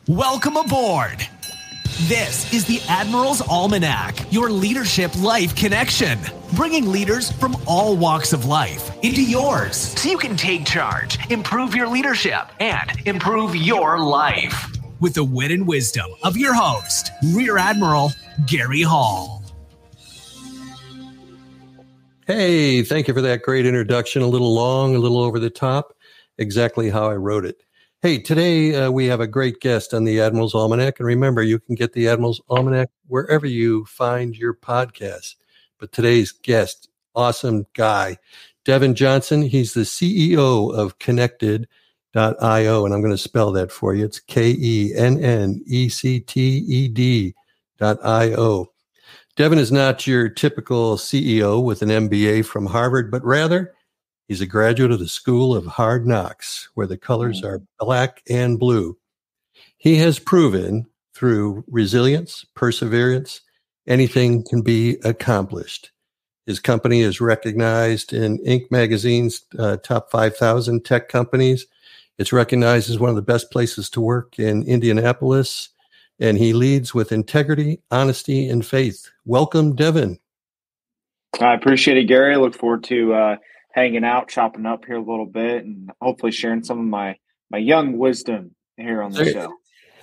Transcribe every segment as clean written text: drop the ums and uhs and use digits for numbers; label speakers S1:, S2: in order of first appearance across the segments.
S1: Welcome aboard. This is the Admiral's Almanac, your leadership life connection, bringing leaders from all walks of life into yours so you can take charge, improve your leadership, and improve your life. With the wit and wisdom of your host, Rear Admiral Gary Hall.
S2: Hey, thank you for that great introduction. A little long, a little over the top, exactly how I wrote it. Hey, today we have a great guest on the Admiral's Almanac. And remember, you can get the Admiral's Almanac wherever you find your podcasts. But today's guest, awesome guy, Devin Johnson. He's the CEO of Connected.io. And I'm going to spell that for you. It's KENNECTED.io. Devin is not your typical CEO with an MBA from Harvard, but rather he's a graduate of the School of Hard Knocks, where the colors are black and blue. He has proven through resilience, perseverance, anything can be accomplished. His company is recognized in Inc. magazine's top 5,000 tech companies. It's recognized as one of the best places to work in Indianapolis, and he leads with integrity, honesty, and faith. Welcome, Devin.
S3: I appreciate it, Gary. I look forward to hanging out, chopping up here a little bit, and hopefully sharing some of my young wisdom here on the show.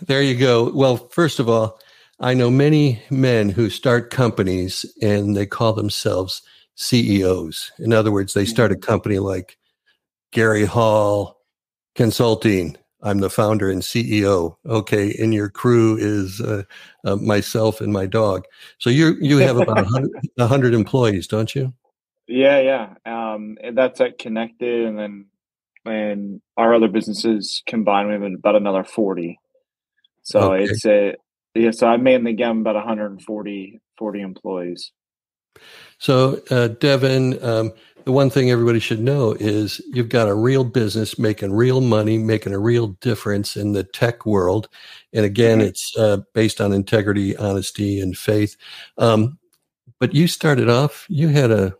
S2: There you go. Well, first of all, I know many men who start companies and they call themselves CEOs. In other words, they start a company like Gary Hall Consulting. I'm the founder and CEO. Okay, and your crew is myself and my dog. So you have about 100 employees, don't you?
S3: Yeah. And that's at Connected, and then our other businesses combined, we have about another 40. So
S2: okay.
S3: So I mainly get about 140 employees.
S2: So Devin, the one thing everybody should know is you've got a real business making real money, making a real difference in the tech world. And again, it's based on integrity, honesty, and faith. But you started off, you had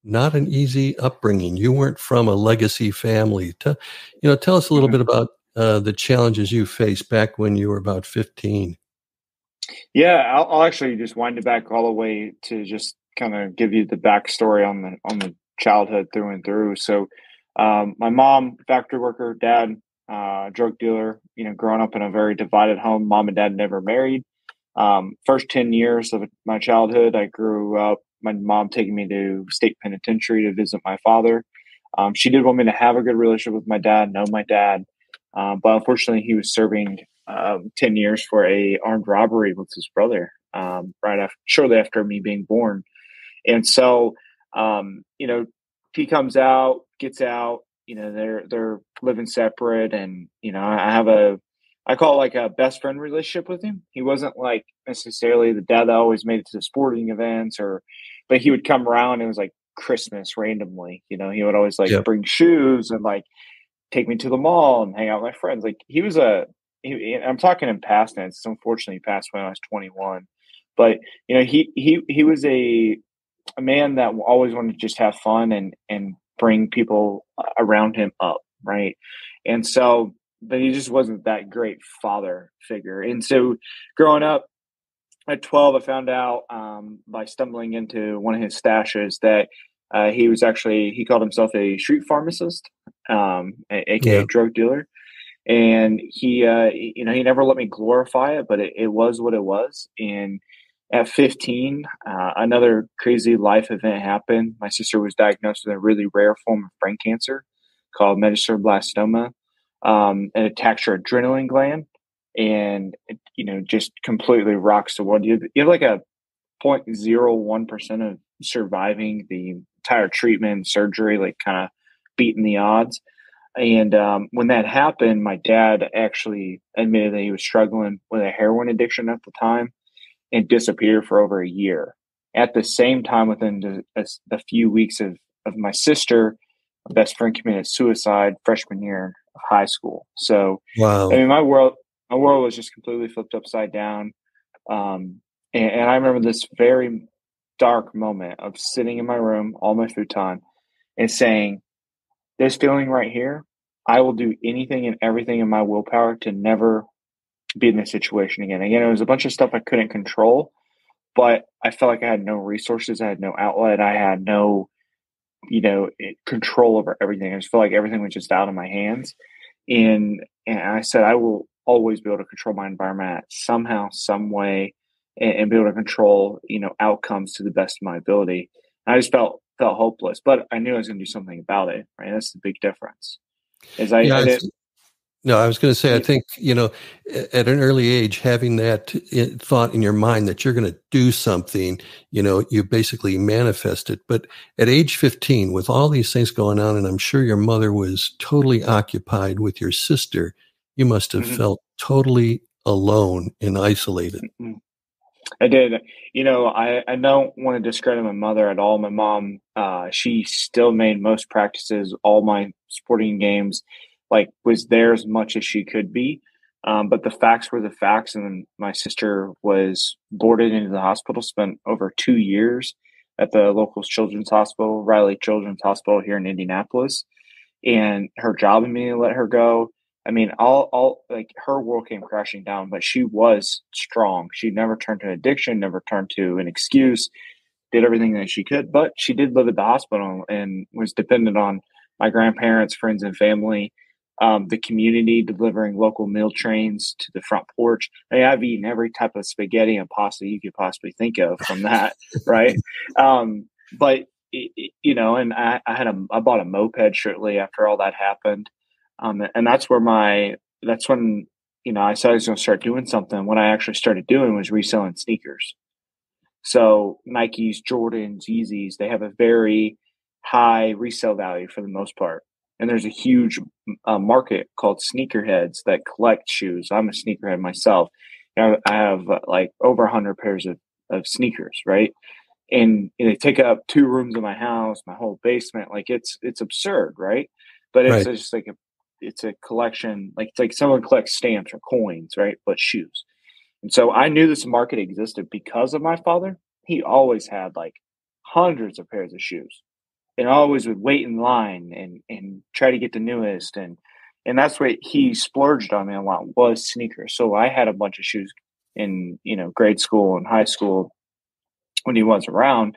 S2: not an easy upbringing. You weren't from a legacy family. Tell us a little bit about the challenges you faced back when you were about 15.
S3: Yeah, I'll actually just wind it back all the way to just kind of give you the backstory on the childhood through and through. So, my mom, factory worker, dad, drug dealer. Growing up in a very divided home, mom and dad never married. First 10 years of my childhood, I grew up, my mom taking me to state penitentiary to visit my father. She did want me to have a good relationship with my dad, know my dad. But unfortunately, he was serving 10 years for a armed robbery with his brother shortly after me being born. And so, he comes out, gets out, they're living separate. And, I call it like a best friend relationship with him. He wasn't like necessarily the dad that always made it to the sporting events but he would come around and it was like Christmas randomly. He would always bring shoes and take me to the mall and hang out with my friends. Like I'm talking in past tense. Unfortunately, he passed when I was 21. But he was a man that always wanted to just have fun and bring people around him up, right? And so, but he just wasn't that great father figure. And so, growing up at 12, I found out by stumbling into one of his stashes that he called himself a street pharmacist, aka drug dealer. And he never let me glorify it, but it was what it was. And at 15, another crazy life event happened. My sister was diagnosed with a really rare form of brain cancer called metastablastoma. It attacks your adrenaline gland, and it, just completely rocks the world. You have like a 0.01% of surviving the entire treatment, surgery, like kind of beating the odds. And when that happened, my dad actually admitted that he was struggling with a heroin addiction at the time and disappeared for over a year. At the same time, within a few weeks of my sister, my best friend committed suicide freshman year of high school. So,
S2: wow.
S3: I mean, my world was just completely flipped upside down. And I remember this very dark moment of sitting in my room, all my futon, and saying, this feeling right here, I will do anything and everything in my willpower to never be in this situation again. Again, it was a bunch of stuff I couldn't control, but I felt like I had no resources. I had no outlet. I had no, control over everything. I just felt like everything was just out of my hands. And I said, I will always be able to control my environment somehow, some way, and be able to control, outcomes to the best of my ability. And I just felt hopeless, but I knew I was going to do something about it. Right. That's the big difference is I
S2: Yeah,
S3: didn't.
S2: no, I was going to say, I think, at an early age, having that thought in your mind that you're going to do something, you basically manifest it. But at age 15, with all these things going on, and I'm sure your mother was totally occupied with your sister, you must have
S3: Mhm.
S2: felt totally alone and isolated.
S3: Mhm. I did. I don't want to discredit my mother at all. My mom, she still made most practices, all my sporting games, like was there as much as she could be. But the facts were the facts. And then my sister was boarded into the hospital, spent over 2 years at the local children's hospital, Riley Children's Hospital here in Indianapolis. And her job immediately let her go. I mean, all like her world came crashing down, but she was strong. She never turned to addiction, never turned to an excuse, did everything that she could, but she did live at the hospital and was dependent on my grandparents, friends, and family, the community delivering local meal trains to the front porch. I mean, I've eaten every type of spaghetti and pasta you could possibly think of from that, right? But and I bought a moped shortly after all that happened, and that's when I said I was going to start doing something. What I actually started doing was reselling sneakers. So Nikes, Jordans, Yeezys, they have a very high resale value for the most part. And there's a huge market called sneakerheads that collect shoes. I'm a sneakerhead myself. I have like over 100 pairs of sneakers, right? And they take up 2 rooms in my house, my whole basement. Like it's absurd, right? But it's
S2: Right.
S3: just like it's a collection. Like it's like someone collects stamps or coins, right? But shoes. And so I knew this market existed because of my father. He always had like hundreds of pairs of shoes and always would wait in line and try to get the newest. And that's what he splurged on me a lot was sneakers. So I had a bunch of shoes in, grade school and high school when he was around.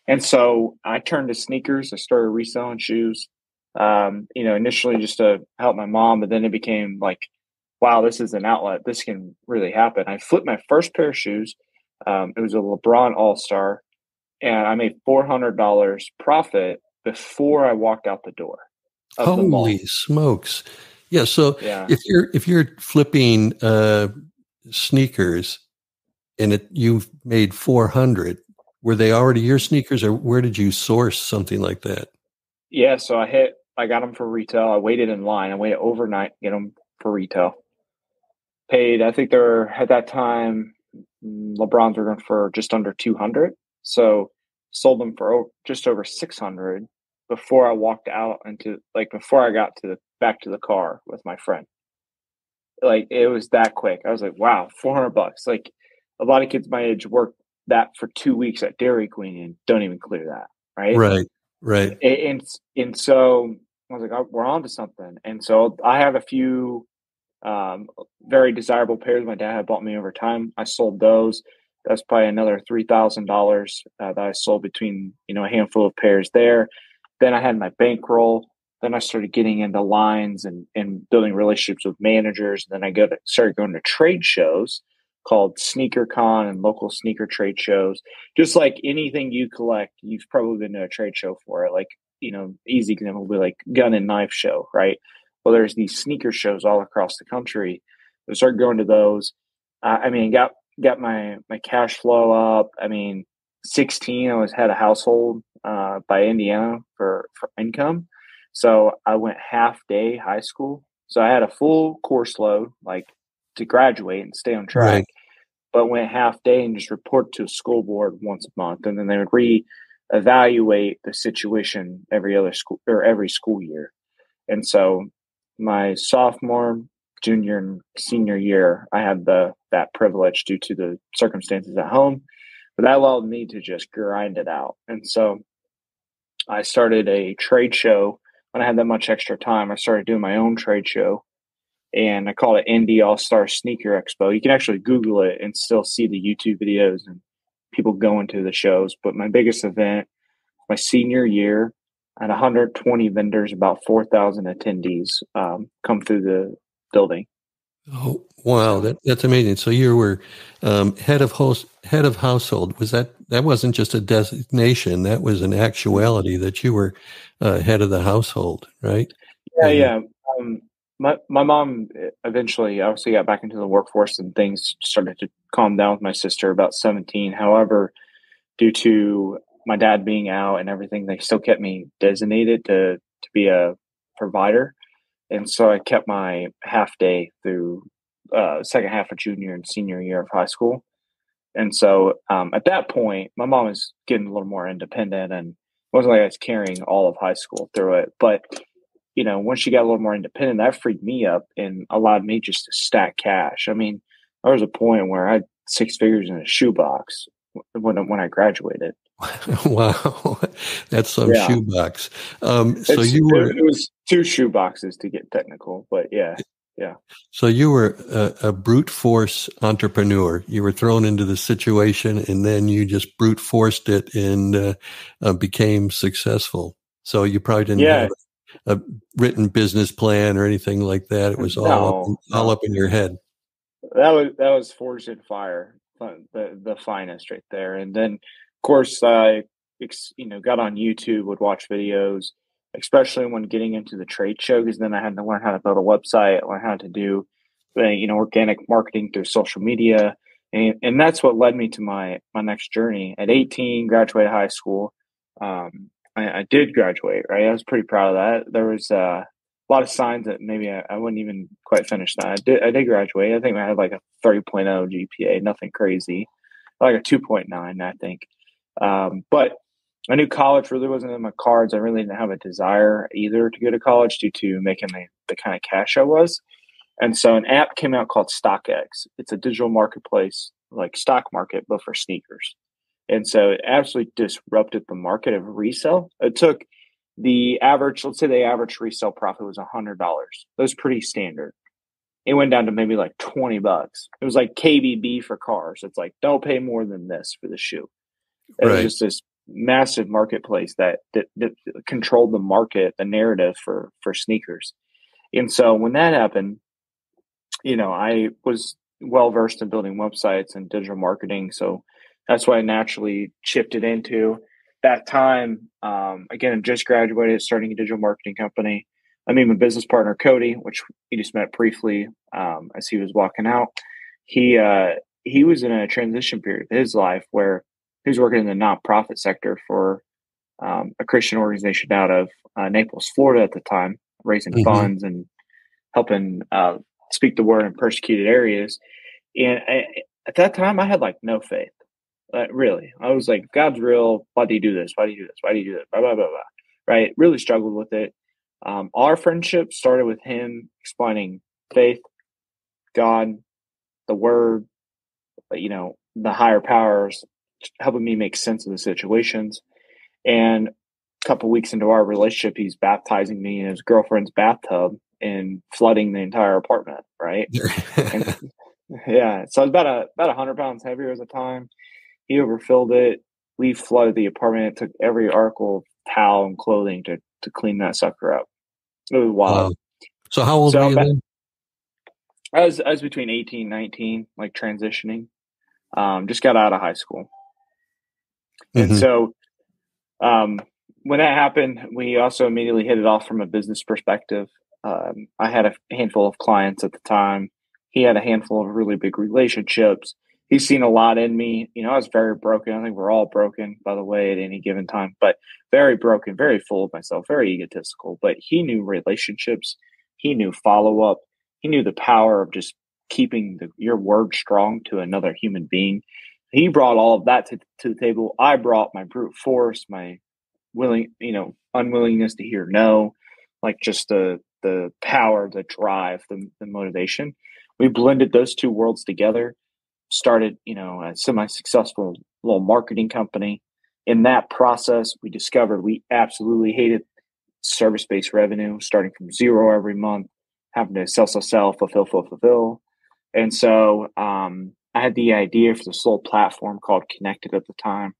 S3: And so I turned to sneakers. I started reselling shoes, initially just to help my mom, but then it became like, wow, this is an outlet. This can really happen. I flipped my first pair of shoes. It was a LeBron All Star, and I made $400 profit before I walked out the door of the
S2: Holy
S3: mall.
S2: smokes. Yeah. So
S3: Yeah.
S2: if you're flipping sneakers and you've made 400, were they already your sneakers, or where did you source something like that?
S3: Yeah. So I got them for retail. I waited in line. I waited overnight to get them for retail. Paid, I think they're at that time, LeBron's were going for just under 200. So sold them for just over 600 before I walked out before I got back to the car with my friend. Like it was that quick. I was like, wow, $400. Like a lot of kids my age work that for 2 weeks at Dairy Queen and don't even clear that. Right.
S2: Right. Right.
S3: And so I was like, oh, we're on to something. And so I have a few very desirable pairs my dad had bought me over time. I sold those. That's probably another $3,000 that I sold between a handful of pairs there. Then I had my bankroll. Then I started getting into lines and building relationships with managers. Then started going to trade shows called Sneaker Con and local sneaker trade shows. Just like anything you collect, you've probably been to a trade show for it. Like, easy example would be like gun and knife show, right? Well, there's these sneaker shows all across the country. I started going to those. Got my cash flow up. 16, had a household by Indiana for income. So I went half day high school. So I had a full course load, like to graduate and stay on track,
S2: Right.
S3: but went half day and just report to a school board once a month. And then they would re-evaluate the situation every school year. And so my sophomore, junior, and senior year, I had that privilege due to the circumstances at home, but that allowed me to just grind it out. And so I started a trade show, when I had that much extra time, I started doing my own trade show, and I called it Indy All-Star Sneaker Expo. You can actually Google it and still see the YouTube videos and people going to the shows. But my biggest event, my senior year, I had 120 vendors, about 4,000 attendees come through the building.
S2: Oh, wow. That's amazing. So you were head of household. That wasn't just a designation. That was an actuality that you were head of the household, right?
S3: Yeah,
S2: And
S3: yeah. My mom eventually obviously got back into the workforce, and things started to calm down with my sister about 17. However, due to my dad being out and everything, they still kept me designated to be a provider. And so I kept my half day through second half of junior and senior year of high school. And so at that point, my mom was getting a little more independent, and it wasn't like I was carrying all of high school through it. But, once she got a little more independent, that freed me up and allowed me just to stack cash. I mean, there was a point where I had 6 figures in a shoebox when I graduated.
S2: wow, that's some
S3: Yeah.
S2: shoebox. So you were
S3: it was 2 shoe boxes to get technical, but yeah.
S2: So you were a brute force entrepreneur. You were thrown into the situation, and then you just brute forced it and became successful. So you probably didn't have a written business plan or anything like that. It was all up in your head.
S3: That was forged in fire, the finest right there. And then, of course, I got on YouTube, would watch videos, especially when getting into the trade show, because then I had to learn how to build a website, learn how to do, organic marketing through social media, and that's what led me to my next journey. At 18, graduated high school. I did graduate, right? I was pretty proud of that. There was a lot of signs that maybe I wouldn't even quite finish that. I did graduate. I think I had like a 3.0 GPA, nothing crazy, like a 2.9, I think. But I knew college really wasn't in my cards. I really didn't have a desire either to go to college due to making the kind of cash I was. And so an app came out called StockX. It's a digital marketplace, like stock market, but for sneakers. And so it absolutely disrupted the market of resale. It took let's say the average resale profit was $100. That was pretty standard. It went down to maybe like $20. It was like KBB for cars. It's like, don't pay more than this for the shoe. It was just this massive marketplace that controlled the market, the narrative for sneakers. And so when that happened, I was well versed in building websites and digital marketing. So that's why I naturally shifted into that time. Again, I just graduated, starting a digital marketing company. I mean, my business partner, Cody, which we just met briefly as he was walking out, he was in a transition period of his life where he was working in the nonprofit sector for a Christian organization out of Naples, Florida at the time, raising funds and helping speak the word in persecuted areas. And at that time, I had like no faith. Really, I was like, God's real. Why do you do this? Why do you do this? Why do you do that? Blah, blah, blah, blah. Right? Really struggled with it. Our friendship started with him explaining faith, God, the word, the higher powers, helping me make sense of the situations. And a couple weeks into our relationship, he's baptizing me in his girlfriend's bathtub and flooding the entire apartment. Right? And, yeah. So I was about 100 pounds heavier at the time. He overfilled it. We flooded the apartment. It took every article of towel and clothing to clean that sucker up. It was wild.
S2: So how old were you then?
S3: I was between 18 and 19, like transitioning. Just got out of high school. And so when that happened, we also immediately hit it off from a business perspective. I had a handful of clients at the time. He had a handful of really big relationships. He's seen a lot in me. I was very broken. I think we're all broken, by the way, at any given time, but very broken, very full of myself, very egotistical. But he knew relationships. He knew follow-up. He knew the power of just keeping your word strong to another human being. He brought all of that to the table. I brought my brute force, my unwillingness to hear no, like just the power, the drive, the motivation. We blended those two worlds together. Started, a semi-successful little marketing company. In that process, we discovered we absolutely hated service-based revenue, starting from zero every month, having to sell, fulfill. And so I had the idea for this little platform called Connected at the time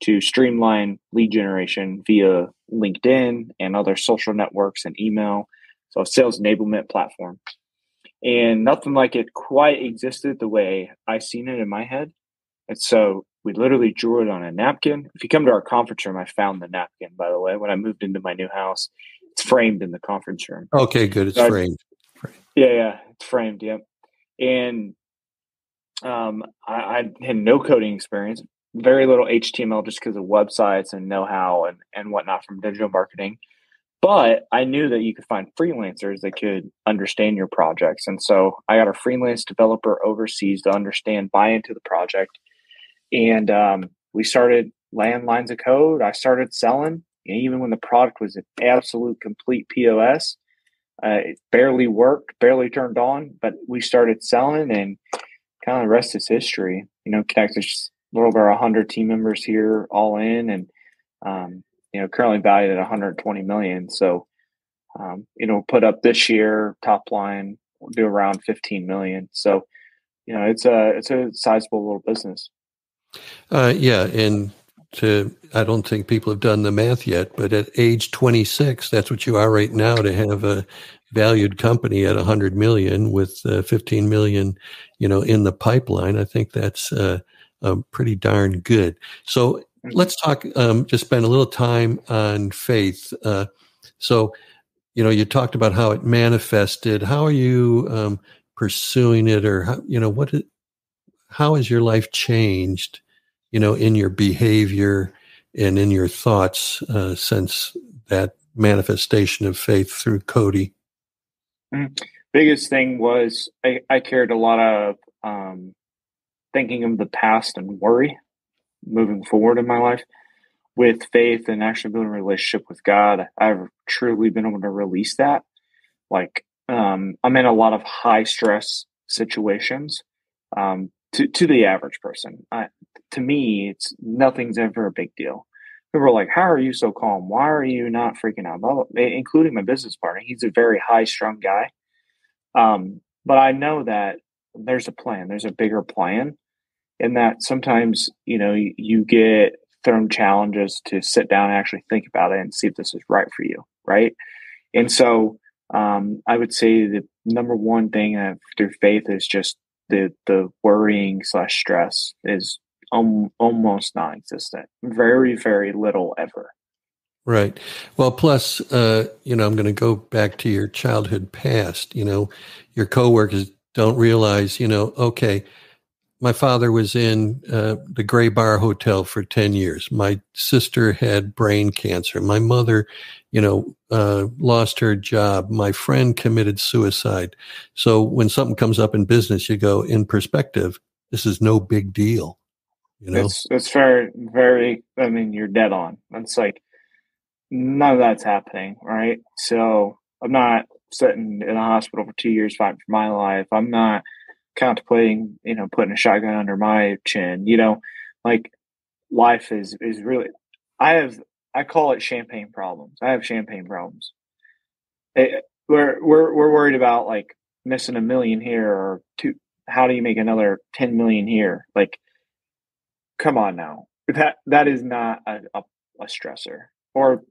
S3: to streamline lead generation via LinkedIn and other social networks and email. So a sales enablement platform. And nothing like it quite existed the way I seen it in my head. And so we literally drew it on a napkin. If you come to our conference room, I found the napkin, by the way, when I moved into my new house. It's framed in the conference room.
S2: Okay, good. It's framed.
S3: Yeah, it's framed. Yep. And I had no coding experience, very little HTML just because of websites and know-how and whatnot from digital marketing. But I knew that you could find freelancers that could understand your projects. And so I got a freelance developer overseas to understand, buy into the project. And we started laying lines of code. I started selling, and even when the product was an absolute complete POS. It barely worked, barely turned on, but we started selling, and kind of the rest is history. Connected just a little over 100 team members here, all in, and currently valued at 120 million. So, put up this year top line, we'll do around 15 million. So, it's a sizable little business.
S2: Yeah, and I don't think people have done the math yet, but at age 26, that's what you are right now, to have a valued company at 100 million with 15 million, in the pipeline. I think that's pretty darn good. So let's talk, just spend a little time on faith. So, you talked about how it manifested. How are you pursuing it, or how has your life changed, in your behavior and in your thoughts since that manifestation of faith through Cody?
S3: Biggest thing was I cared a lot of thinking of the past and worry moving forward in my life. With faith and actually building a relationship with God, I've truly been able to release that. Like I'm in a lot of high stress situations. To the average person, to me, nothing's ever a big deal. People are like, "How are you so calm? Why are you not freaking out?" Well, including my business partner, he's a very high-strung guy. But I know that there's a plan. There's a bigger plan, and that sometimes you get thrown challenges to sit down and actually think about it and see if this is right for you, right? And so, I would say the number one thing through faith is just the worrying / stress is almost non-existent. Very, very little ever.
S2: Right. Well, plus, I'm going to go back to your childhood past. Your coworkers don't realize, okay, my father was in the Gray Bar Hotel for 10 years. My sister had brain cancer. My mother, lost her job. My friend committed suicide. So when something comes up in business, you go, in perspective, this is no big deal.
S3: It's very, very, you're dead on. It's like, none of that's happening, right? So I'm not sitting in a hospital for 2 years fighting for my life. I'm not contemplating, putting a shotgun under my chin. Like life is really. I call it champagne problems. I have champagne problems. We're worried about like missing $1 million here or two. How do you make another 10 million here? Like, come on now. That is not a stressor. Or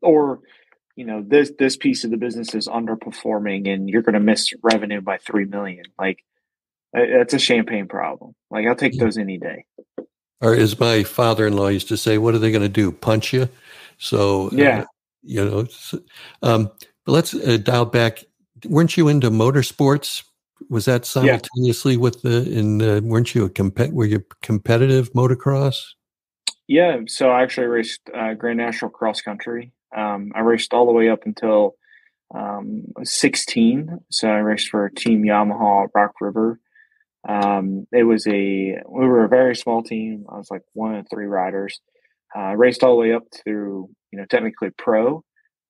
S3: this piece of the business is underperforming and you're going to miss revenue by 3 million. Like, that's a champagne problem. Like, I'll take those any day.
S2: Or as my father-in-law used to say, what are they going to do? Punch you? So,
S3: yeah.
S2: But let's dial back. Weren't you into motorsports? Was that simultaneously with weren't you were you competitive motocross?
S3: Yeah. So I actually raced Grand National cross country. I raced all the way up until 16. So I raced for Team Yamaha Rock River. We were a very small team. I was like one of 3 riders. I raced all the way up through, technically pro.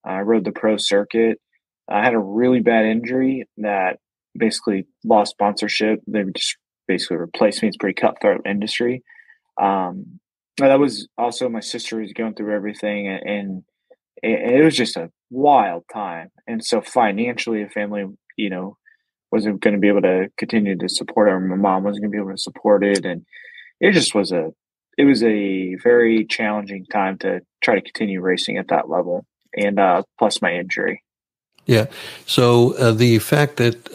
S3: I rode the pro circuit. I had a really bad injury that basically lost sponsorship. They just basically replaced me. It's a pretty cutthroat industry. That was also my sister was going through everything, and it was just a wild time. And so financially, the family, wasn't going to be able to continue to support it. Or my mom wasn't going to be able to support it. And it just was it was a very challenging time to try to continue racing at that level. And plus my injury.
S2: Yeah. So the fact that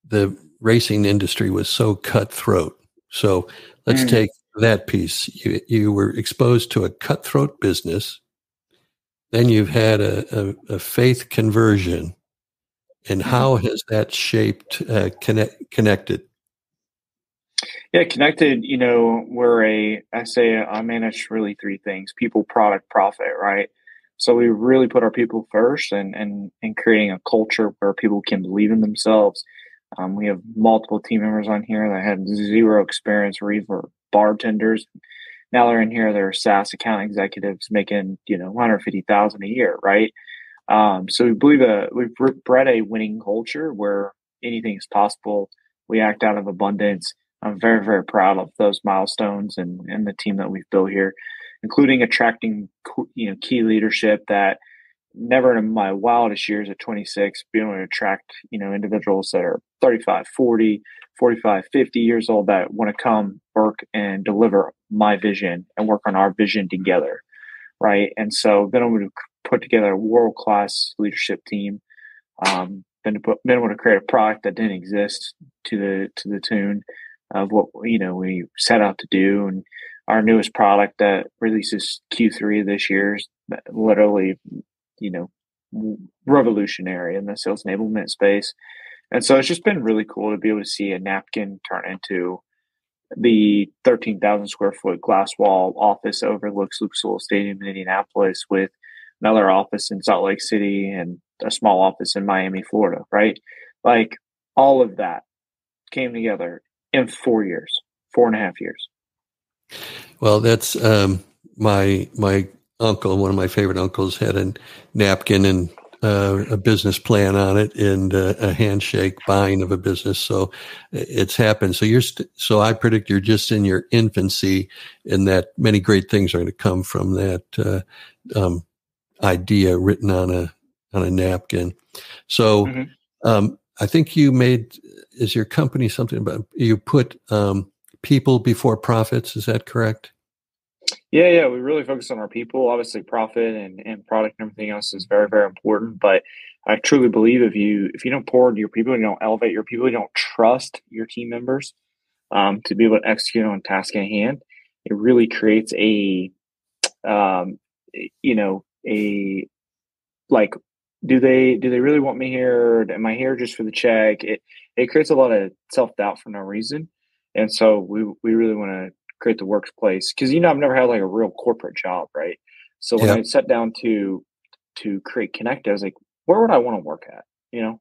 S2: the racing industry was so cutthroat. So let's take that piece. You were exposed to a cutthroat business. Then you've had a faith conversion. And how has that shaped Connected?
S3: Yeah, Connected, I manage really three things: people, product, profit, right? So we really put our people first and creating a culture where people can believe in themselves. We have multiple team members on here that had zero experience or even bartenders. Now they're in here, they're SaaS account executives making, $150,000 a year, right? So we believe we've bred a winning culture where anything is possible. We act out of abundance. I'm very, very proud of those milestones and the team that we've built here, including attracting, key leadership that never in my wildest years at 26, being able to attract, individuals that are 35, 40, 45, 50 years old that want to come work and deliver my vision and work on our vision together. Right. And so been able to put together a world-class leadership team, been able to create a product that didn't exist to the tune of what, we set out to do. And our newest product that releases Q3 of this year is literally, revolutionary in the sales enablement space. And so it's just been really cool to be able to see a napkin turn into the 13,000 square foot glass wall office overlooks Lucas Oil Stadium in Indianapolis, with another office in Salt Lake City and a small office in Miami, Florida, right? Like all of that came together in 4 years, 4.5 years.
S2: Well, that's my uncle, one of my favorite uncles, had a napkin and a business plan on it and a handshake buying of a business. So it's happened. So so I predict you're just in your infancy, and that many great things are going to come from that idea written on a napkin. So I think is your company something about, you put people before profits? Is that correct?
S3: Yeah. We really focus on our people. Obviously, profit and product and everything else is very, very important. But I truly believe if you don't pour into your people, you don't elevate your people, you don't trust your team members to be able to execute on task at hand, it really creates do they really want me here? Am I here just for the check? It creates a lot of self-doubt for no reason. And so we really want to create the workplace, because I've never had like a real corporate job, right? So when I sat down to create Connect, I was like, where would I want to work at? I want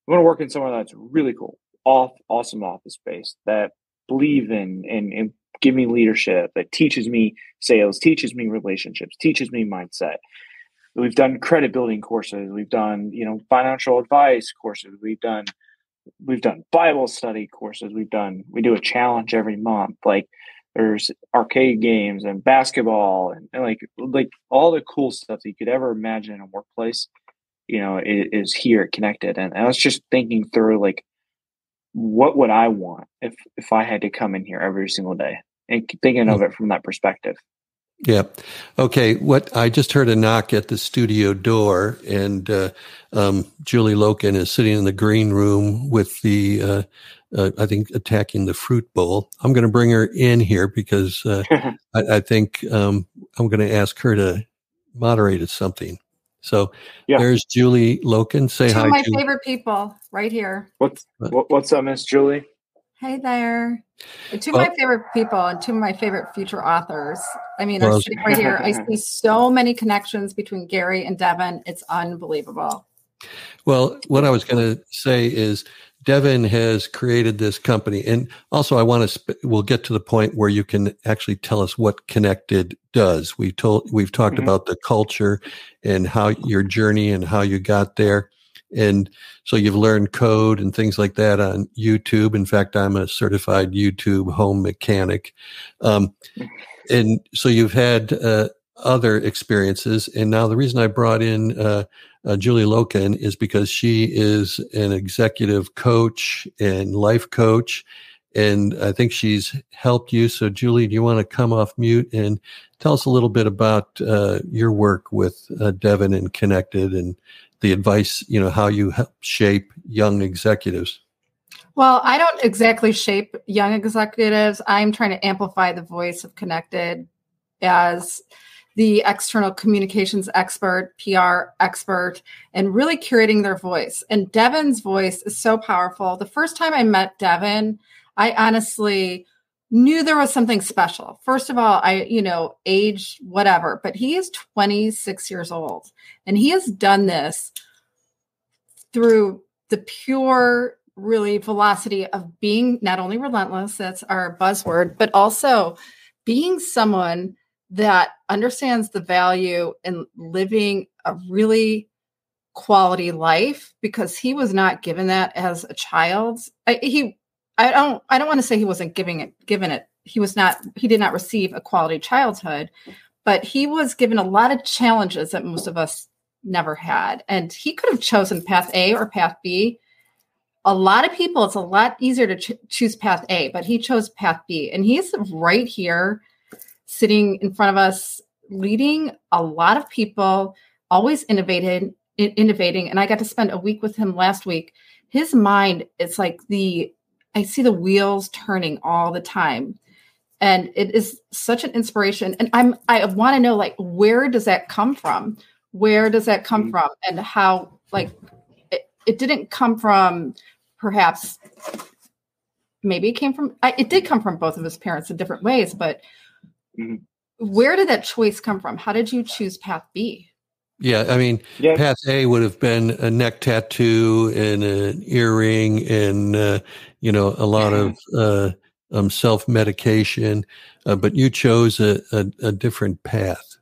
S3: to work in somewhere that's really cool, awesome office space that believe in and give me leadership, that teaches me sales, teaches me relationships, teaches me mindset. We've done credit building courses. We've done, financial advice courses. We've done Bible study courses. We do a challenge every month. Like there's arcade games and basketball and like all the cool stuff that you could ever imagine in a workplace, is here Connected. And I was just thinking through, like, what would I want if I had to come in here every single day, and thinking of it from that perspective.
S2: Yeah. Okay. What I just heard a knock at the studio door, and Julie Loken is sitting in the green room with the, I think, attacking the fruit bowl. I'm going to bring her in here because I think I'm going to ask her to moderate something. So there's Julie Loken. Say hi.
S4: Two of my favorite people right here.
S3: What's up, Miss Julie?
S4: Hey there. Two of my favorite people and two of my favorite future authors. I mean, are sitting right here. I see so many connections between Gary and Devin. It's unbelievable.
S2: Well, what I was going to say is Devin has created this company. And also we'll get to the point where you can actually tell us what Connected does. We've talked about the culture and how your journey and how you got there. And so you've learned code and things like that on YouTube. In fact, I'm a certified YouTube home mechanic. And so you've had other experiences. And now the reason I brought in Julie Loken is because she is an executive coach and life coach. And I think she's helped you. So Julie, do you want to come off mute and tell us a little bit about your work with Devin and Connected and the advice, how you help shape young executives?
S4: Well, I don't exactly shape young executives. I'm trying to amplify the voice of Connected as the external communications expert, PR expert, and really curating their voice. And Devin's voice is so powerful. The first time I met Devin, I honestly knew there was something special. First of all, age, whatever, but he is 26 years old and he has done this through the pure really velocity of being not only relentless, that's our buzzword, but also being someone that understands the value in living a really quality life, because he was not given that as a child. I don't want to say he wasn't given it. He did not receive a quality childhood, but he was given a lot of challenges that most of us never had. And he could have chosen path A or path B. A lot of people, it's a lot easier to choose path A, but he chose path B. And he's right here sitting in front of us, leading a lot of people, always innovating. And I got to spend a week with him last week. His mind, it's like I see the wheels turning all the time. And it is such an inspiration. And I want to know, like, where does that come from? Where does that come from? And how, like, it didn't come from, perhaps, maybe it did come from both of his parents in different ways, but where did that choice come from? How did you choose path B?
S2: Yeah, I mean, path A would have been a neck tattoo and an earring and, a lot of self-medication, but you chose a different path.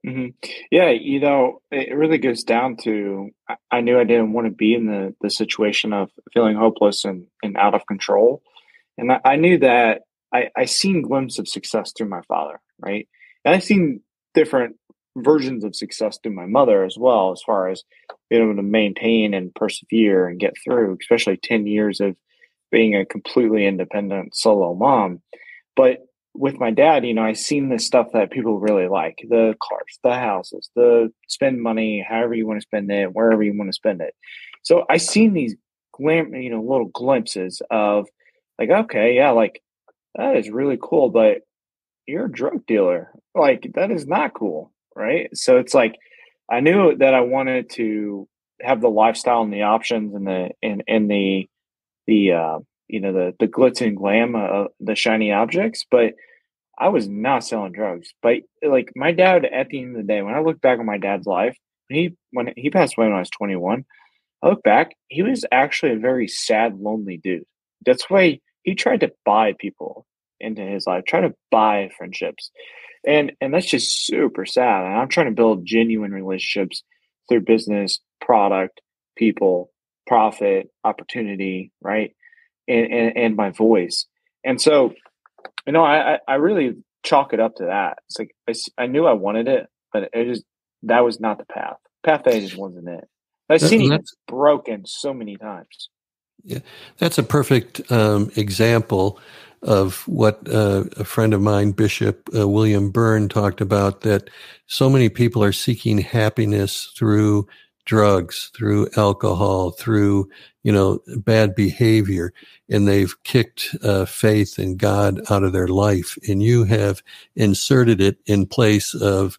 S3: Mm-hmm. Yeah, it really goes down to, I knew I didn't want to be in the situation of feeling hopeless and out of control. And I knew that I seen glimpses of success through my father, right? And I've seen different versions of success through my mother as well, as far as being able to maintain and persevere and get through, especially 10 years of being a completely independent solo mom. But with my dad, I seen the stuff that people really like: the cars, the houses, the spend money however you want to spend it, wherever you want to spend it. So I seen these little glimpses of, like, okay, yeah, like, that is really cool, but you're a drug dealer. Like, that is not cool, right? So it's like, I knew that I wanted to have the lifestyle and the options and the glitz and glam of the shiny objects, but I was not selling drugs. But, like, my dad, at the end of the day, when I look back on my dad's life, when he passed away when I was 21, I look back, he was actually a very sad, lonely dude. That's why he tried to buy people into his life, try to buy friendships. And that's just super sad. And I'm trying to build genuine relationships through business, product, people, profit, opportunity, right? And my voice. And so, I really chalk it up to that. It's like, I knew I wanted it, but that was not the path. Path A just wasn't it. I've seen it broken so many times.
S2: Yeah, that's a perfect example of what a friend of mine, Bishop William Byrne, talked about, that so many people are seeking happiness through drugs, through alcohol, through, bad behavior, and they've kicked faith in God out of their life. And you have inserted it in place of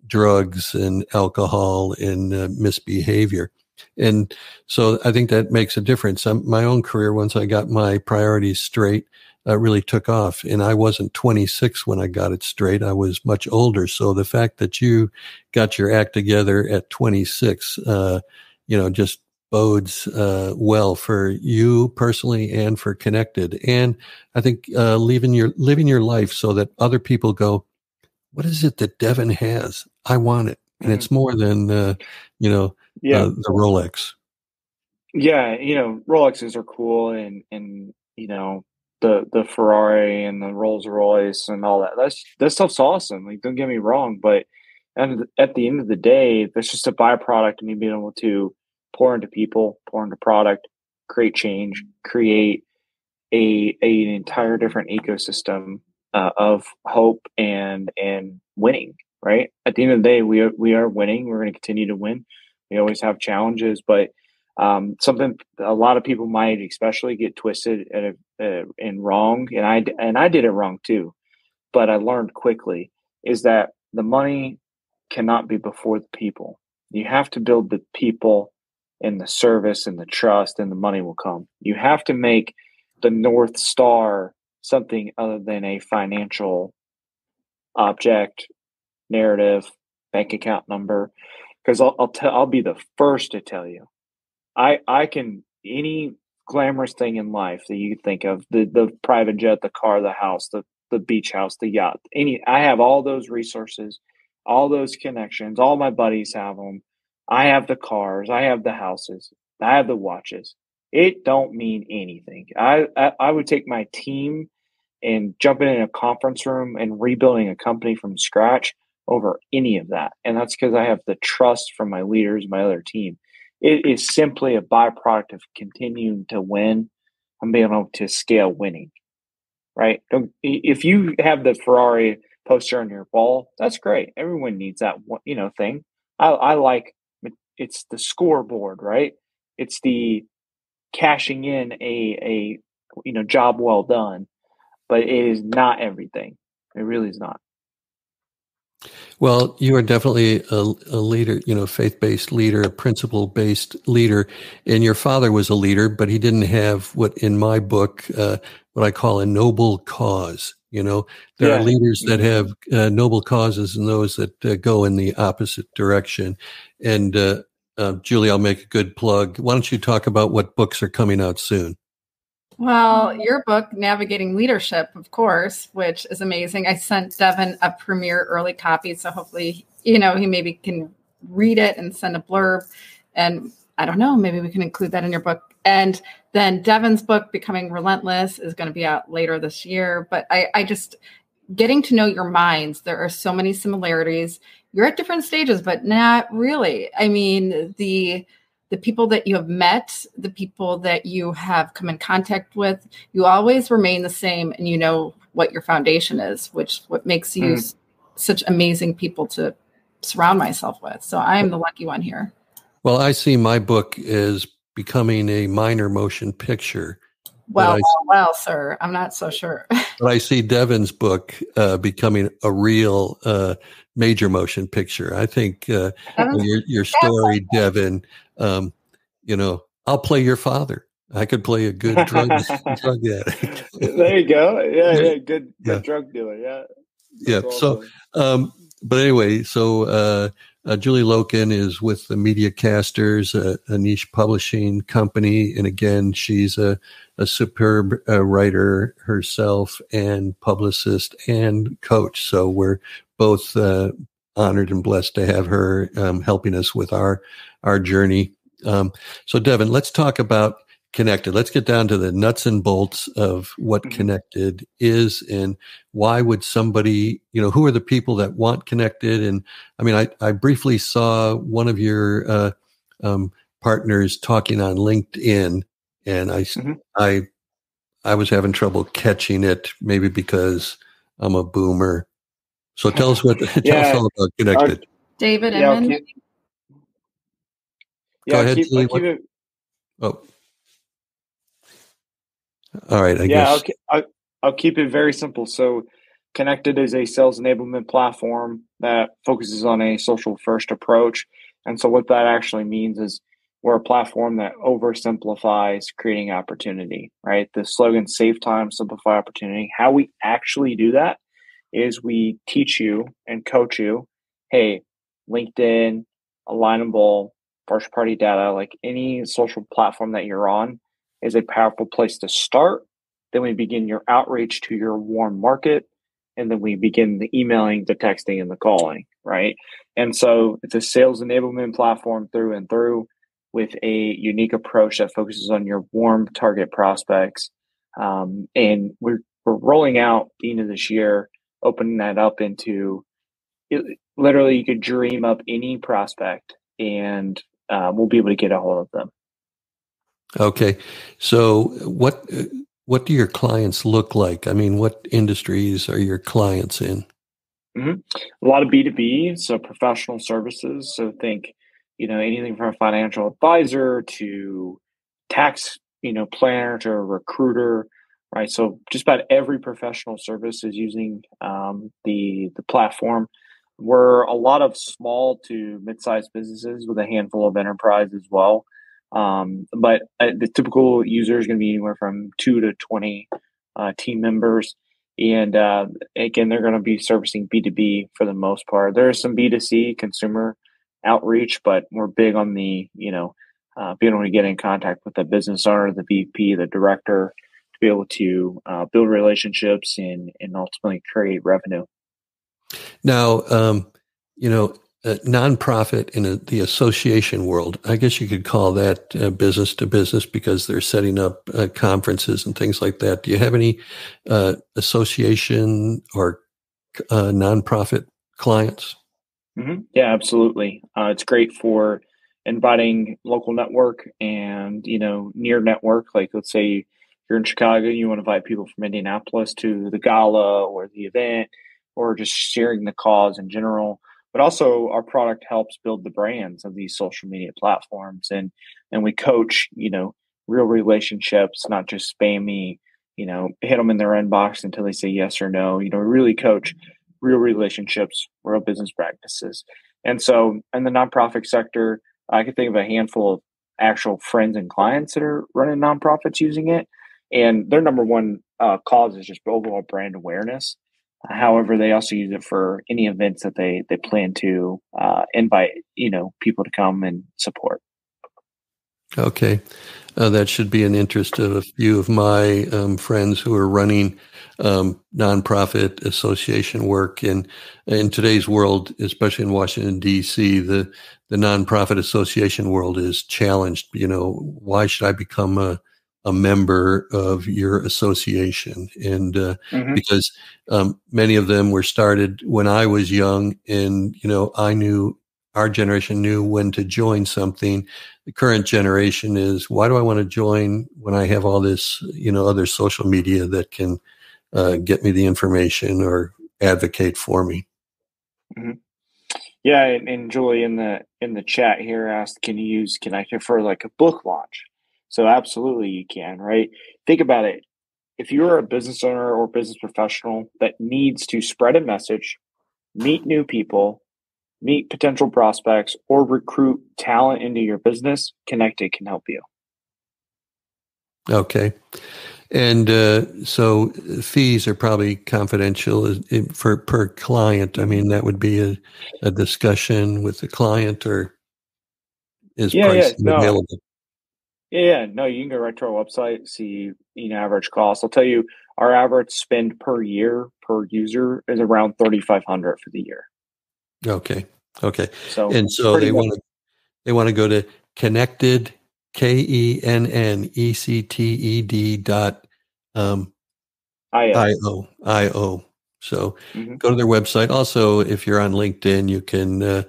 S2: drugs and alcohol and misbehavior. And so I think that makes a difference. My own career, once I got my priorities straight, really took off. And I wasn't 26 when I got it straight. I was much older. So the fact that you got your act together at 26, just bodes well for you personally and for Connected. And I think living your life so that other people go, what is it that Devin has? I want it. And it's more than, the Rolex.
S3: Yeah. Rolexes are cool. And the Ferrari and the Rolls Royce and all that. That stuff's awesome. Like, don't get me wrong, but at the end of the day, that's just a byproduct of me being able to pour into people, pour into product, create change, create an entire different ecosystem of hope and winning. Right at the end of the day, we are winning. We're going to continue to win. We always have challenges, but something a lot of people my age especially get twisted and wrong, and I did it wrong too. But I learned quickly is that the money cannot be before the people. You have to build the people and the service and the trust, and the money will come. You have to make the North Star something other than a financial object, narrative, bank account number. Because I'll be the first to tell you, I can any glamorous thing in life that you could think of, the private jet, the car, the house, the beach house, the yacht, I have all those resources, all those connections, all my buddies have them. I have the cars, I have the houses, I have the watches. It don't mean anything. I would take my team and jumping in a conference room and rebuilding a company from scratch over any of that. And that's because I have the trust from my leaders, my other team. It is simply a byproduct of continuing to win and being able to scale winning, right? If you have the Ferrari poster on your wall, that's great. Everyone needs that, thing. I like it's the scoreboard, right? It's the cashing in a job well done, but it is not everything. It really is not.
S2: Well, you are definitely a leader, faith-based leader, a principle-based leader. And your father was a leader, but he didn't have what in my book, what I call a noble cause. There are leaders that have noble causes and those that go in the opposite direction. And Julie, I'll make a good plug. Why don't you talk about what books are coming out soon?
S4: Well, your book, Navigating Leadership, of course, which is amazing. I sent Devin a premiere early copy, so hopefully, he maybe can read it and send a blurb. And I don't know, maybe we can include that in your book. And then Devin's book, Becoming Relentless, is going to be out later this year. But I just, getting to know your minds, there are so many similarities. You're at different stages, but not really. I mean, the people that you have met, the people that you have come in contact with, you always remain the same, and you know what your foundation is, what makes you such amazing people to surround myself with. So I am the lucky one here.
S2: Well, I see my book as becoming a minor motion picture.
S4: Well, sir, I'm not so sure.
S2: But I see Devin's book becoming a real major motion picture. I think your story, Devin, I'll play your father. I could play a good drug addict.
S3: There you go. Yeah. Good drug dealer. Yeah.
S2: That's awesome. So, but anyway, Julie Loken is with the Media Casters, a niche publishing company. And again, she's a superb writer herself and publicist and coach. So we're both honored and blessed to have her helping us with our journey. So Devin, let's talk about Connected. Let's get down to the nuts and bolts of what Connected is, and why would somebody, who are the people that want Connected? And I mean, I briefly saw one of your partners talking on LinkedIn, and I was having trouble catching it, maybe because I'm a boomer. So tell us tell us all about Connected.
S4: David,
S2: Go ahead, Julie. All right. I guess.
S3: I'll keep it very simple. So Connected is a sales enablement platform that focuses on a social first approach. And so what that actually means is we're a platform that oversimplifies creating opportunity, right? The slogan, save time, simplify opportunity. How we actually do that is we teach you and coach you, hey, LinkedIn, Alignable, first party data, like any social platform that you're on is a powerful place to start. Then we begin your outreach to your warm market. And then we begin the emailing, the texting, and the calling, right? And so it's a sales enablement platform through and through with a unique approach that focuses on your warm target prospects And we're rolling out the end of this year, opening that up into literally you could dream up any prospect and we'll be able to get a hold of them.
S2: Okay. So what do your clients look like? I mean, what industries are your clients in?
S3: Mm-hmm. A lot of B2B, so professional services. So think, anything from a financial advisor to tax, planner to a recruiter, right? So just about every professional service is using the platform. We're a lot of small to mid-sized businesses with a handful of enterprise as well. But the typical user is going to be anywhere from 2 to 20 team members. And again, they're going to be servicing B2B for the most part. There's some B2C consumer outreach, but we're big on the, being able to get in contact with the business owner, the VP, the director, to be able to build relationships and ultimately create revenue.
S2: Now, nonprofit in the association world, I guess you could call that business to business because they're setting up conferences and things like that. Do you have any association or nonprofit clients?
S3: Mm-hmm. Yeah, absolutely. It's great for inviting local network and, near network. Like, let's say you're in Chicago, you want to invite people from Indianapolis to the gala or the event, or just sharing the cause in general. But also, our product helps build the brands of these social media platforms, and we coach, real relationships, not just spammy, hit them in their inbox until they say yes or no. We really coach real relationships, real business practices. And so in the nonprofit sector, I can think of a handful of actual friends and clients that are running nonprofits using it. And their number one cause is just overall brand awareness. However, they also use it for any events that they plan to invite, people to come and support.
S2: Okay. That should be an interest of a few of my friends who are running nonprofit association work. And in today's world, especially in Washington, D.C., the nonprofit association world is challenged. Why should I become a member of your association? And because many of them were started when I was young, and, our generation knew when to join something. The current generation is, why do I want to join when I have all this, other social media that can get me the information or advocate for me?
S3: Mm-hmm. Yeah, and Julie in the chat here asked, can you use Connected for like a book launch? So absolutely you can, right? Think about it. If you're a business owner or business professional that needs to spread a message, meet new people, meet potential prospects, or recruit talent into your business, Connected can help you.
S2: Okay. And so fees are probably confidential per client. I mean, that would be a discussion with the client, or is pricing available?
S3: No, you can go right to our website, see average cost. I'll tell you, our average spend per year per user is around $3,500 for the year.
S2: Okay.
S3: So
S2: they want to go to Connected, KENNECTED .io. So go to their website. Also, if you're on LinkedIn, you can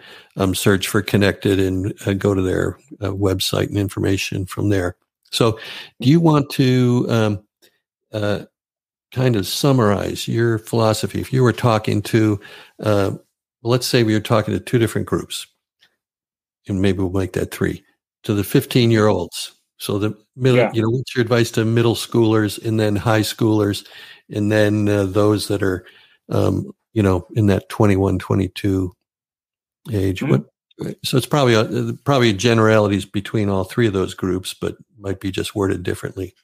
S2: search for Connected and go to their website and information from there. So do you want to kind of summarize your philosophy? If you were talking to, let's say we were talking to two different groups, and maybe we'll make that three, to the 15-year-olds. So the middle, what's your advice to middle schoolers and then high schoolers, and then those that are, in that 21, 22 age? So it's probably generalities between all three of those groups, but might be just worded differently.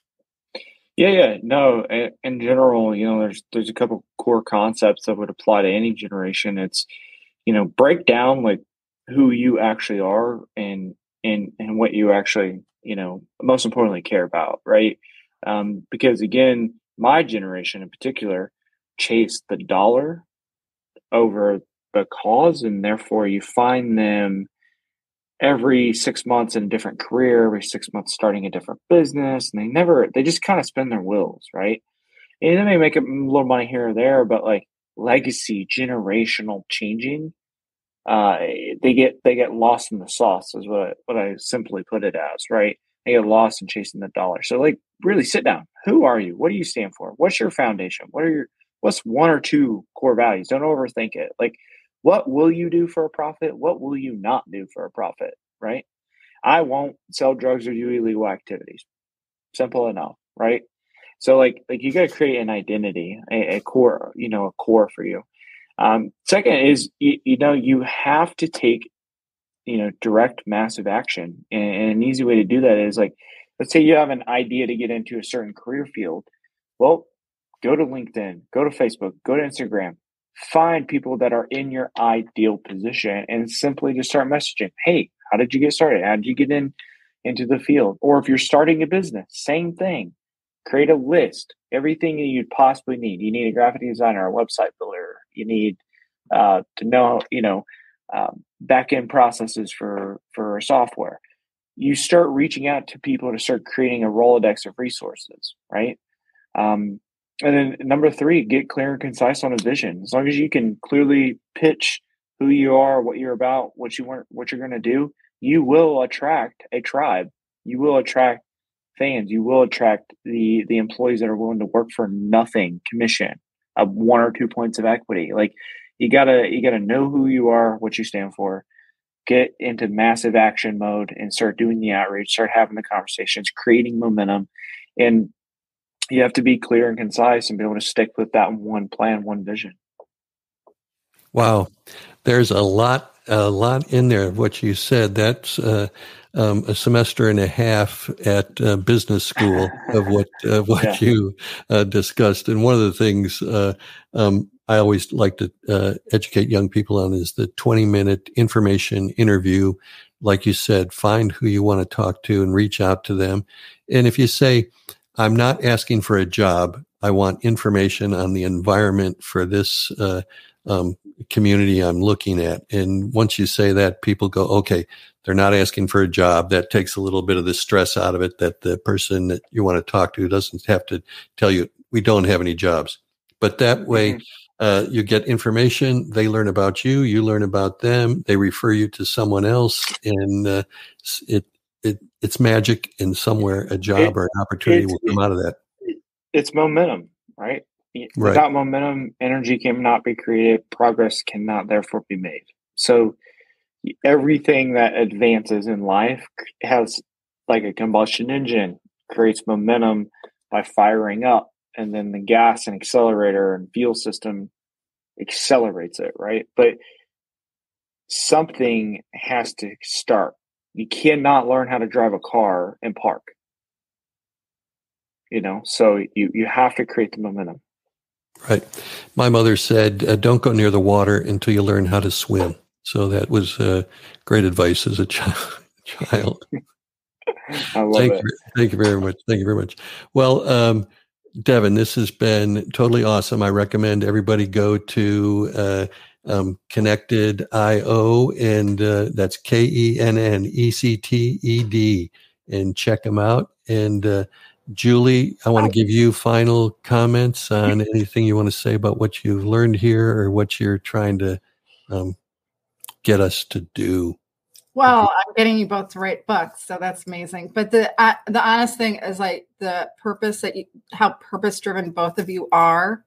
S3: Yeah. No, in general, there's a couple core concepts that would apply to any generation. It's, break down like who you actually are and what you actually, most importantly care about, right? Because again, my generation in particular chased the dollar over the cause, and therefore you find them every 6 months in a different career, every 6 months starting a different business, and they just kind of spin their wheels, right? And they may make a little money here or there, but like legacy, generational changing, they get lost in the sauce is what I simply put it as, right? They get lost in chasing the dollar. So like really sit down. Who are you? What do you stand for? What's your foundation? What's one or two core values? Don't overthink it. Like, what will you do for a profit? What will you not do for a profit? Right? I won't sell drugs or do illegal activities. Simple enough, right? So like you got to create an identity, a core, a core for you. Second is, you have to take, direct massive action. And an easy way to do that is like, let's say you have an idea to get into a certain career field. Well, go to LinkedIn, go to Facebook, go to Instagram, find people that are in your ideal position and simply just start messaging. Hey, how did you get started? How did you get into the field? Or if you're starting a business, same thing. Create a list, everything that you'd possibly need. You need a graphic designer, a website builder. You need to know, back-end processes for software. You start reaching out to people to start creating a Rolodex of resources, right? And then number 3, get clear and concise on a vision. As long as you can clearly pitch who you are, what you're about, what you're going to do, you will attract a tribe. You will attract fans. You will attract the employees that are willing to work for nothing commission, 1 or 2 points of equity. Like you gotta know who you are, what you stand for, get into massive action mode and start doing the outreach, start having the conversations, creating momentum. And you have to be clear and concise and be able to stick with that one plan, one vision.
S2: Wow. There's a lot in there of what you said. That's a semester and a half at business school of what you discussed. And one of the things I always like to educate young people on is the 20-minute information interview. Like you said, find who you want to talk to and reach out to them. And if you say, I'm not asking for a job, I want information on the environment for this community I'm looking at. And once you say that, people go, okay, they're not asking for a job. That takes a little bit of the stress out of it, that the person that you want to talk to doesn't have to tell you, we don't have any jobs. But that way, you get information, they learn about you, you learn about them, they refer you to someone else, and it's magic, and somewhere a job or an opportunity will come out of that.
S3: It's momentum, right? Without momentum, energy cannot be created, progress cannot therefore be made. So everything that advances in life has like a combustion engine, creates momentum by firing up, and then the gas and accelerator and fuel system accelerates it, right? But something has to start. You cannot learn how to drive a car and park. So you have to create the momentum.
S2: Right. My mother said, don't go near the water until you learn how to swim. So that was great advice as a child.
S3: I love it.
S2: Thank you very much. Thank you very much. Well, Devin, this has been totally awesome. I recommend everybody go to Connected.io, and that's KENNECTED, and check them out. And Julie, I want to give you final comments on anything you want to say about what you've learned here or what you're trying to get us to do.
S4: Well, I'm getting you both to write books, so that's amazing. But the honest thing is, like, the purpose how purpose-driven both of you are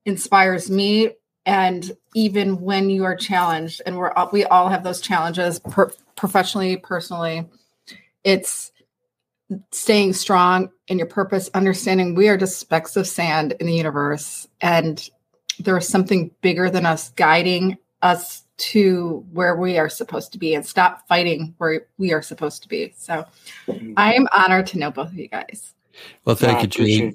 S4: inspires me. And even when you are challenged, and we all have those challenges, professionally, personally, it's staying strong in your purpose, understanding we are just specks of sand in the universe, and there is something bigger than us guiding us to where we are supposed to be, and stop fighting where we are supposed to be. So I am honored to know both of you guys.
S2: Well, thank you, Julie.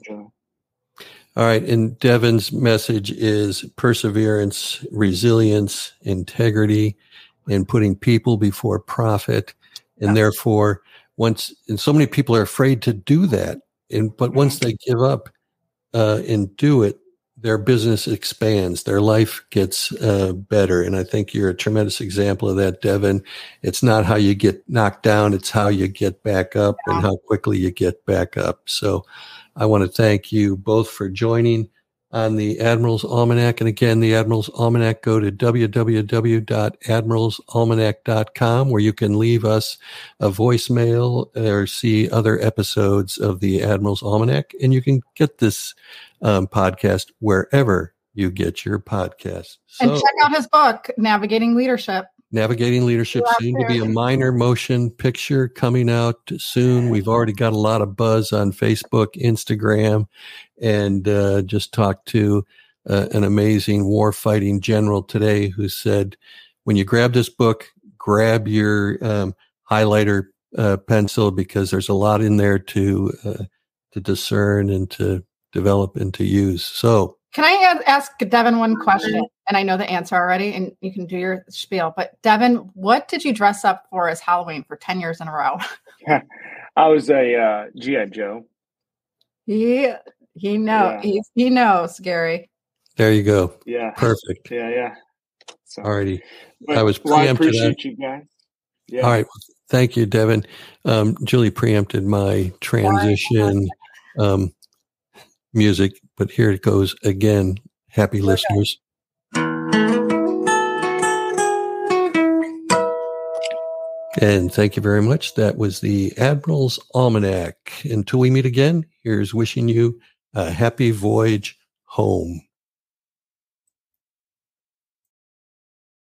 S2: All right. And Devin's message is perseverance, resilience, integrity, and putting people before profit. And therefore, so many people are afraid to do that. But once they give up and do it, their business expands, their life gets better. And I think you're a tremendous example of that, Devin. It's not how you get knocked down, it's how you get back up and how quickly you get back up. So I want to thank you both for joining on the Admiral's Almanac. And again, the Admiral's Almanac, go to www.admiralsalmanac.com, where you can leave us a voicemail or see other episodes of the Admiral's Almanac. And you can get this podcast wherever you get your podcast.
S4: And check out his book, Navigating Leadership.
S2: Navigating Leadership, soon to be a minor motion picture coming out soon. We've already got a lot of buzz on Facebook, Instagram, and just talked to an amazing war-fighting general today who said, when you grab this book, grab your highlighter pencil, because there's a lot in there to discern and to develop and to use. So,
S4: can I ask Devin one question? And I know the answer already, and you can do your spiel. But Devin, what did you dress up for as Halloween for 10 years in a row?
S3: I was a G.I. Joe.
S4: He knows, Gary.
S2: There you go.
S3: Yeah.
S2: Perfect.
S3: Yeah. So,
S2: alrighty. I was preempted.
S3: I appreciate you guys. Yeah.
S2: All right. Thank you, Devin. Julie preempted my transition music, but here it goes again. Happy listeners. And thank you very much. That was the Admiral's Almanac. Until we meet again, here's wishing you a happy voyage home.